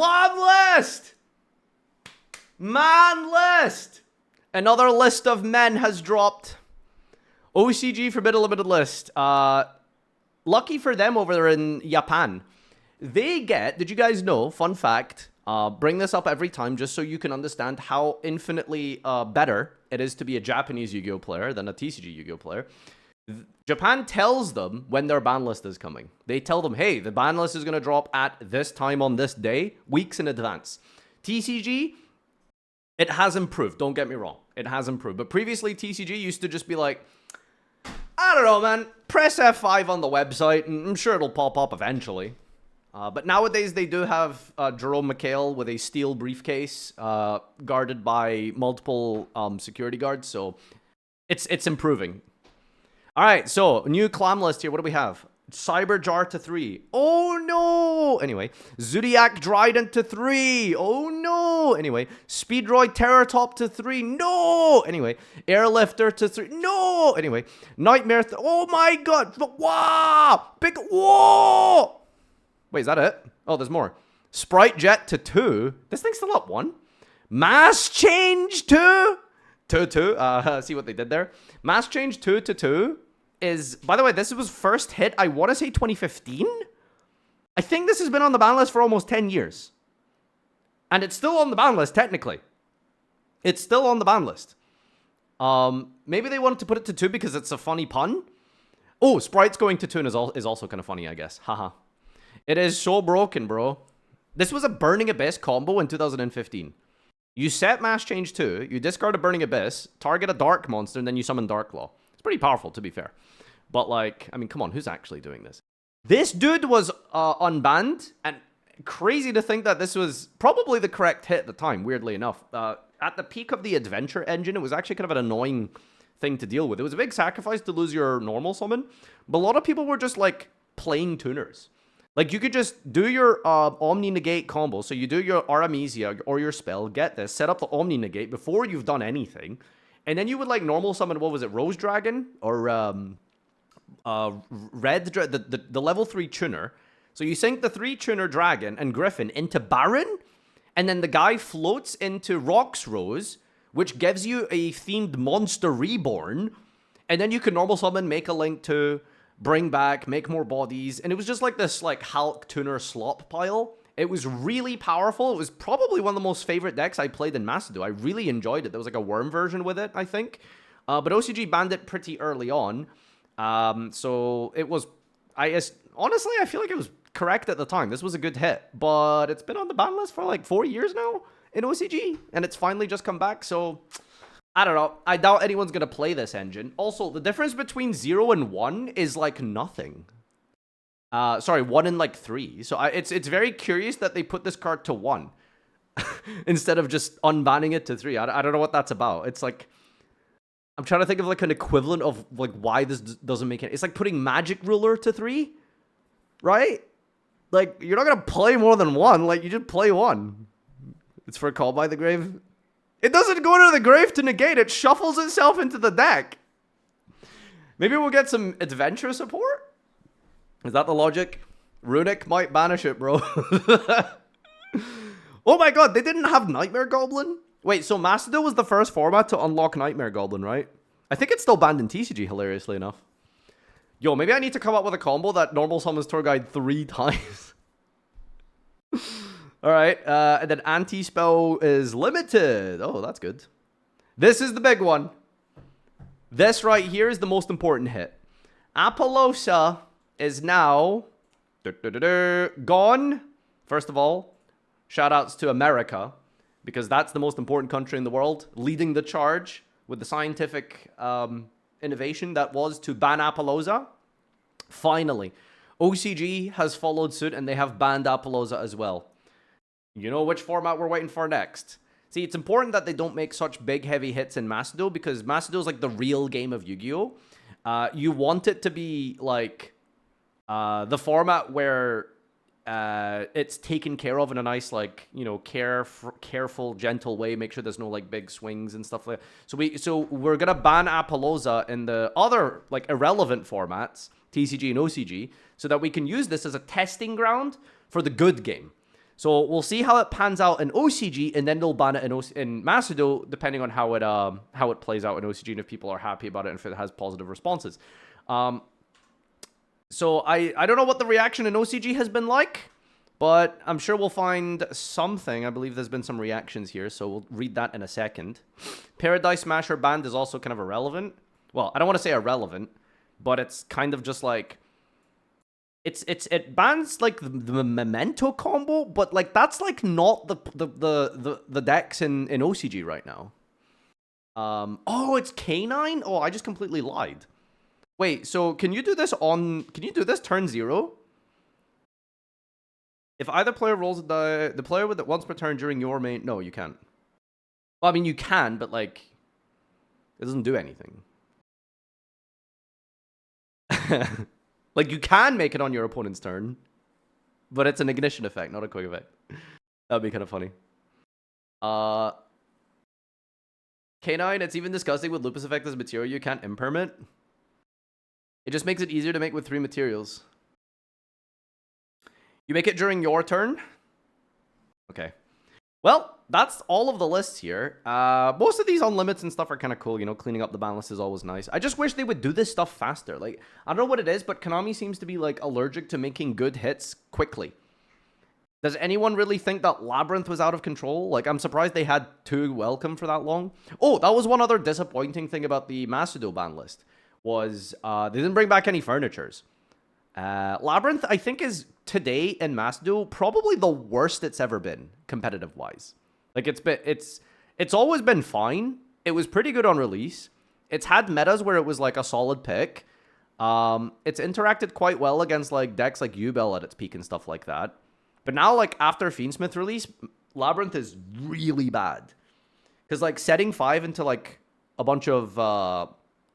clan list! Man list! Another list of men has dropped. OCG Forbidden Limited list. Lucky for them over there in Japan. They get, did you guys know, fun fact, bring this up every time just so you can understand how infinitely better it is to be a Japanese Yu-Gi-Oh player than a TCG Yu-Gi-Oh player. Japan tells them when their ban list is coming. They tell them, hey, the ban list is going to drop at this time on this day, weeks in advance. TCG, it has improved. Don't get me wrong. It has improved. But previously, TCG used to just be like, I don't know, man. Press F5 on the website, and I'm sure it'll pop up eventually. But nowadays, they do have Jerome McHale with a steel briefcase guarded by multiple security guards. So it's improving. All right, so new clan list here. What do we have? Cyber Jar to 3. Oh, no. Anyway, Zodiac Dryden to 3. Oh, no. Anyway, Speedroid Terror Top to 3. No. Anyway, Airlifter to 3. No. Anyway, Nightmare. Oh, my God. Wow. Big. Whoa. Wait, is that it? Oh, there's more. Sprite Jet to 2. This thing's still up 1. Mass Change 2. 2. See what they did there? Mass Change 2 to 2 is, by the way, this was first hit, I want to say 2015? I think this has been on the ban list for almost 10 years. And it's still on the ban list, technically. It's still on the ban list. Maybe they wanted to put it to 2 because it's a funny pun. Oh, Sprite's going to 2 is also kind of funny, I guess. Haha. It is so broken, bro. This was a Burning Abyss combo in 2015. You set Mass Change 2, you discard a Burning Abyss, target a Dark monster, and then you summon Darklaw. It's pretty powerful, to be fair. But, like, I mean, come on, who's actually doing this? This dude was unbanned, and crazy to think that this was probably the correct hit at the time, weirdly enough. At the peak of the Adventure engine, it was actually kind of an annoying thing to deal with. It was a big sacrifice to lose your normal summon, but a lot of people were just, like, playing tuners. Like, you could just do your Omni Negate combo. So you do your Aramesia or your spell, get this, set up the Omni Negate before you've done anything. And then you would, like, normal summon, what was it, Rose Dragon? Or the level 3 tuner. So you sink the 3 tuner dragon and Griffin into Baron. And then the guy floats into Rock's Rose, which gives you a themed monster reborn. And then you can normal summon, make a link to... bring back, make more bodies, and it was just like this, like, Hulk tuner slop pile. It was really powerful. It was probably one of the most favorite decks I played in Masado. I really enjoyed it. There was like a worm version with it, I think. But OCG banned it pretty early on. So it was, honestly, I feel like it was correct at the time. This was a good hit, but it's been on the ban list for like 4 years now in OCG, and it's finally just come back, so... I don't know. I doubt anyone's going to play this engine. Also, the difference between 0 and 1 is like nothing. Sorry, 1 and like 3. So it's very curious that they put this card to 1 instead of just unbanning it to 3. I don't know what that's about. It's like, I'm trying to think of like an equivalent of like why this doesn't make it. It's like putting Magic Ruler to 3, right? Like, you're not going to play more than 1. Like, you just play 1. It's for Call by the Grave. It doesn't go to the grave to negate. It shuffles itself into the deck. Maybe we'll get some adventure support? Is that the logic? Runic might banish it, bro. Oh my god, they didn't have Nightmare Goblin? Wait, so Masado was the first format to unlock Nightmare Goblin, right? I think it's still banned in TCG, hilariously enough. Yo, maybe I need to come up with a combo that normal summons Tour Guide 3 times. Alright, and then Anti-Spell is limited. Oh, that's good. This is the big one. This right here is the most important hit. Apollosa is now gone. First of all, shoutouts to America, because that's the most important country in the world, leading the charge with the scientific innovation that was to ban Apollosa. Finally, OCG has followed suit, and they have banned Apollosa as well. You know which format we're waiting for next. See, it's important that they don't make such big, heavy hits in Masado, because Masado is like the real game of Yu-Gi-Oh! You want it to be like the format where it's taken care of in a nice, like, you know, careful, gentle way. Make sure there's no like big swings and stuff like that. So we're gonna ban Apollosa in the other like irrelevant formats, TCG and OCG, so that we can use this as a testing ground for the good game. So we'll see how it pans out in OCG, and then they'll ban it in Macedo, depending on how it plays out in OCG, and if people are happy about it, and if it has positive responses. So I don't know what the reaction in OCG has been like, but I'm sure we'll find something. I believe there's been some reactions here, so we'll read that in a second. Paradise Smasher banned is also kind of irrelevant. Well, I don't want to say irrelevant, but it's kind of just like... It bans like the memento combo, but like that's like not the decks in OCG right now. Oh, it's K9? Oh, I just completely lied. Wait, so can you do this turn 0? If either player rolls a die, the player with it once per turn during your main... No, you can't. Well, I mean, you can, but like it doesn't do anything. Like, you can make it on your opponent's turn, but it's an ignition effect, not a quick effect. That'd be kind of funny. K9, it's even disgusting with Lupus effect as material you can't impermit. It just makes it easier to make with 3 materials. You make it during your turn? Okay. Well, that's all of the lists here. Most of these unlimits and stuff are kind of cool. You know, cleaning up the ban list is always nice. I just wish they would do this stuff faster. Like, I don't know what it is, but Konami seems to be, like, allergic to making good hits quickly. Does anyone really think that Labyrinth was out of control? Like, I'm surprised they had 2 welcome for that long. Oh, that was one other disappointing thing about the Macedo ban list. Was, they didn't bring back any furnitures. Labyrinth, I think, is today in Macedo probably the worst it's ever been, competitive-wise. Like, it's always been fine. It was pretty good on release. It's had metas where it was, like, a solid pick. It's interacted quite well against, like, decks like Ubel at its peak and stuff like that. But now, like, after Fiendsmith release, Labyrinth is really bad. Because, like, setting 5 into, like, a bunch of,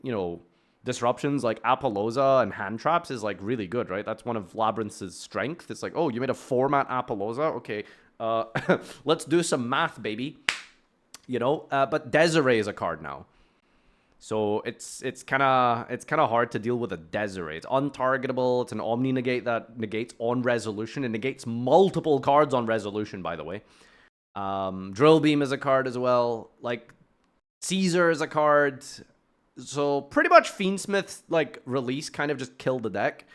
you know, disruptions like Apollosa and hand traps is, like, really good, right? That's one of Labyrinth's strength. It's like, oh, you made a 4-mat Apollosa? Okay, let's do some math, baby. You know, but Desiree is a card now. So it's kind of hard to deal with a Desiree. It's untargetable. It's an Omni negate that negates on resolution. It negates multiple cards on resolution, by the way. Drill Beam is a card as well. Like, Caesar is a card. So pretty much Fiendsmith's, like, release kind of just killed the deck.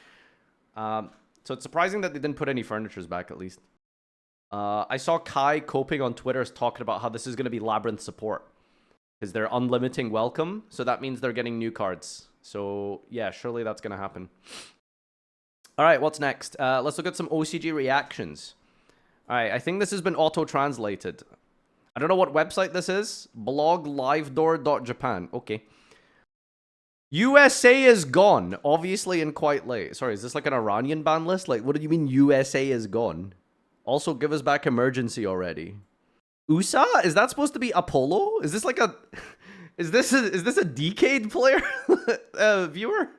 So it's surprising that they didn't put any furnitures back, at least. I saw Kai coping on Twitter talking about how this is going to be Labyrinth support. Because they're unlimiting welcome, so that means they're getting new cards. So, yeah, surely that's going to happen. Alright, what's next? Let's look at some OCG reactions. Alright, I think this has been auto-translated. I don't know what website this is. bloglivedoor.japan. Okay. USA is gone. Obviously and quite late. Sorry, is this like an Iranian ban list? Like, what do you mean USA is gone? Also, give us back emergency already. USA? Is that supposed to be Apollo? Is this like a... Is this a Decade player? Viewer?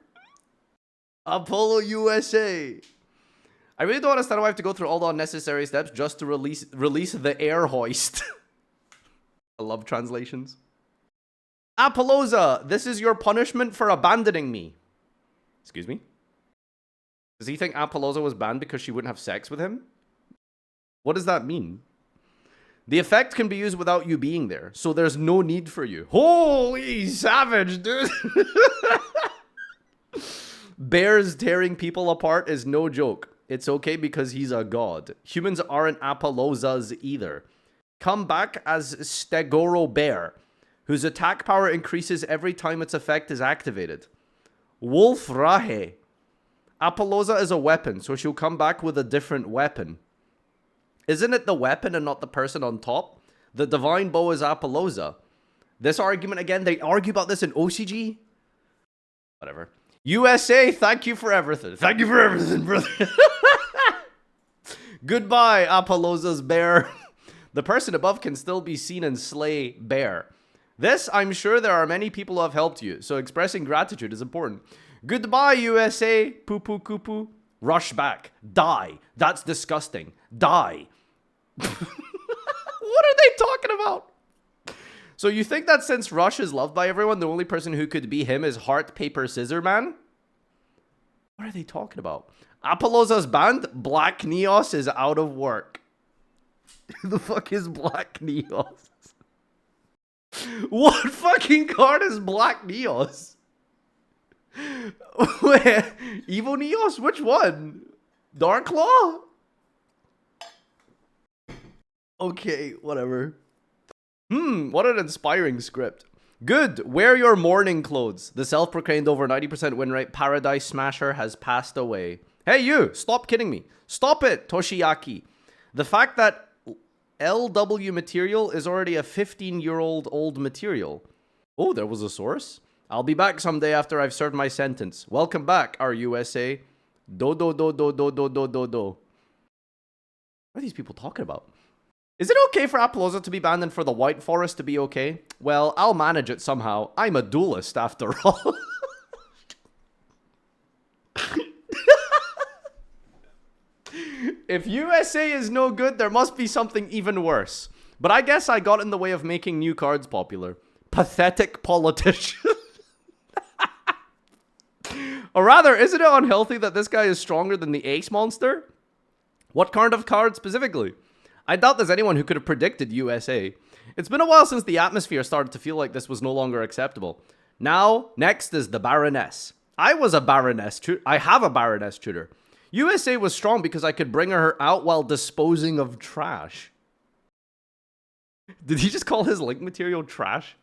Apollo USA. I really don't understand why I have to go through all the unnecessary steps just to release the air hoist. I love translations. Apollosa, this is your punishment for abandoning me. Excuse me? Does he think Apollosa was banned because she wouldn't have sex with him? What does that mean? The effect can be used without you being there, so there's no need for you. Holy savage, dude! Bears tearing people apart is no joke. It's okay because he's a god. Humans aren't Apollosas either. Come back as Stegoro Bear, whose attack power increases every time its effect is activated. Wolf Rahe. Apollosa is a weapon, so she'll come back with a different weapon. Isn't it the weapon and not the person on top? The divine bow is Apollosa. This argument again, they argue about this in OCG? Whatever. USA, thank you for everything. Thank you for everything, brother. Goodbye, Apollosa's bear. The person above can still be seen and slay bear. This, I'm sure there are many people who have helped you, so expressing gratitude is important. Goodbye, USA. Poo-poo, coo-poo. Rush back. Die. That's disgusting. Die. What are they talking about? So you think that since Rush is loved by everyone, the only person who could be him is Heart, Paper, Scissor Man? What are they talking about? Apollosa's banned. Black Neos is out of work. Who the fuck is Black Neos? What fucking card is Black Neos? Wait, Evo Neos? Which one? Dark Claw? Okay, whatever. What an inspiring script. Good. Wear your mourning clothes. The self-proclaimed over 90% win rate Paradise Smasher has passed away. Hey, you! Stop kidding me. Stop it, Toshiaki. The fact that LW material is already a 15-year-old old material. Oh, there was a source? I'll be back someday after I've served my sentence. Welcome back, our USA. Do do do do do do do do do. What are these people talking about? Is it okay for Apollosa to be banned and for the White Forest to be okay? Well, I'll manage it somehow. I'm a duelist after all. If USA is no good, there must be something even worse. But I guess I got in the way of making new cards popular. Pathetic politician. Or rather, isn't it unhealthy that this guy is stronger than the Ace Monster? What kind of card specifically? I doubt there's anyone who could have predicted USA. It's been a while since the atmosphere started to feel like this was no longer acceptable. Now, next is the Baroness. I have a Baroness tutor. USA was strong because I could bring her out while disposing of trash. Did he just call his link material trash?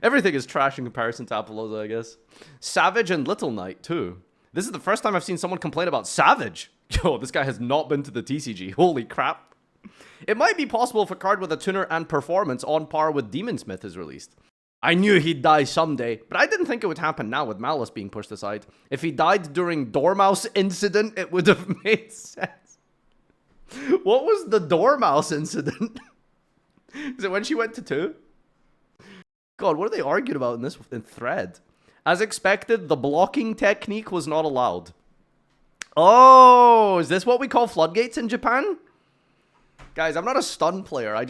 Everything is trash in comparison to Apollosa, I guess. Savage and Little Knight, too. This is the first time I've seen someone complain about Savage. Yo, this guy has not been to the TCG. Holy crap. It might be possible if a card with a tuner and performance on par with Demon Smith is released. I knew he'd die someday, but I didn't think it would happen now with Malice being pushed aside. If he died during Dormouse incident, it would have made sense. What was the Dormouse incident? Is it when she went to 2? God, what are they arguing about in this thread? As expected, the blocking technique was not allowed. Oh, is this what we call floodgates in Japan? Guys, I'm not a stun player. I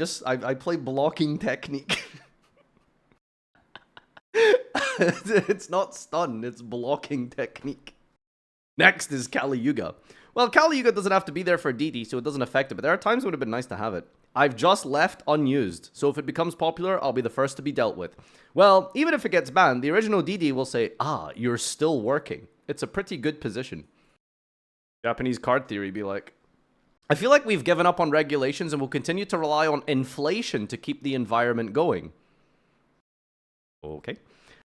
play blocking technique. It's not stun, it's blocking technique. Next is Kali Yuga. Well, Kali Yuga doesn't have to be there for DD, so it doesn't affect it, but there are times when it would have been nice to have it. I've just left unused, so if it becomes popular, I'll be the first to be dealt with. Well, even if it gets banned, the original DD will say, ah, you're still working. It's a pretty good position. Japanese card theory be like, I feel like we've given up on regulations and will continue to rely on inflation to keep the environment going. Okay.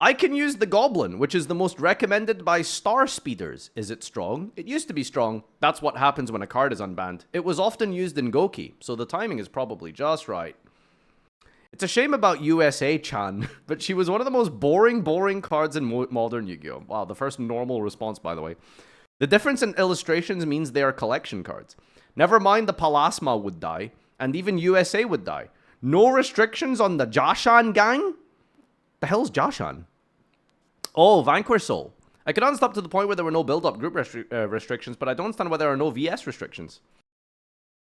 I can use the Goblin, which is the most recommended by star speeders. Is it strong? It used to be strong. That's what happens when a card is unbanned. It was often used in Goki, so the timing is probably just right. It's a shame about USA-chan, but she was one of the most boring cards in modern Yu-Gi-Oh! Wow, the first normal response, by the way. The difference in illustrations means they are collection cards. Never mind the Palasma would die, and even USA would die. No restrictions on the Jashan gang? The hell's Jashan? Oh, Vanquish Soul. I could understand up to the point where there were no build-up group restrictions, but I don't understand why there are no VS restrictions.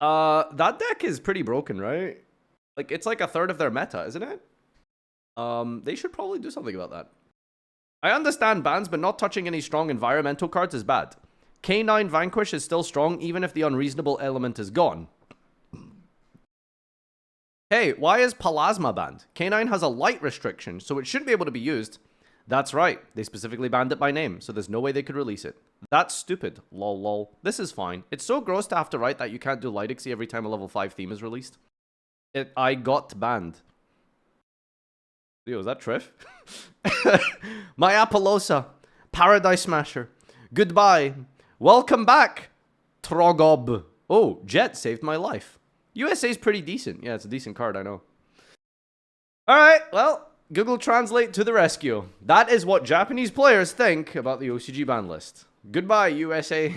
That deck is pretty broken, right? Like, it's like a third of their meta, isn't it? They should probably do something about that. I understand bans, but not touching any strong environmental cards is bad. K9 Vanquish is still strong, even if the unreasonable element is gone. Hey, why is Palasma banned? K9 has a light restriction, so it shouldn't be able to be used. That's right, they specifically banned it by name, so there's no way they could release it. That's stupid, lol lol. This is fine. It's so gross to have to write that you can't do Lidixie every time a level 5 theme is released. I got banned. Yo, is that Triff? My Apollosa. Paradise Smasher. Goodbye. Welcome back, Trogob. Oh, Jet saved my life. USA's pretty decent. Yeah, it's a decent card, I know. Alright, well, Google Translate to the rescue. That is what Japanese players think about the OCG ban list. Goodbye, USA.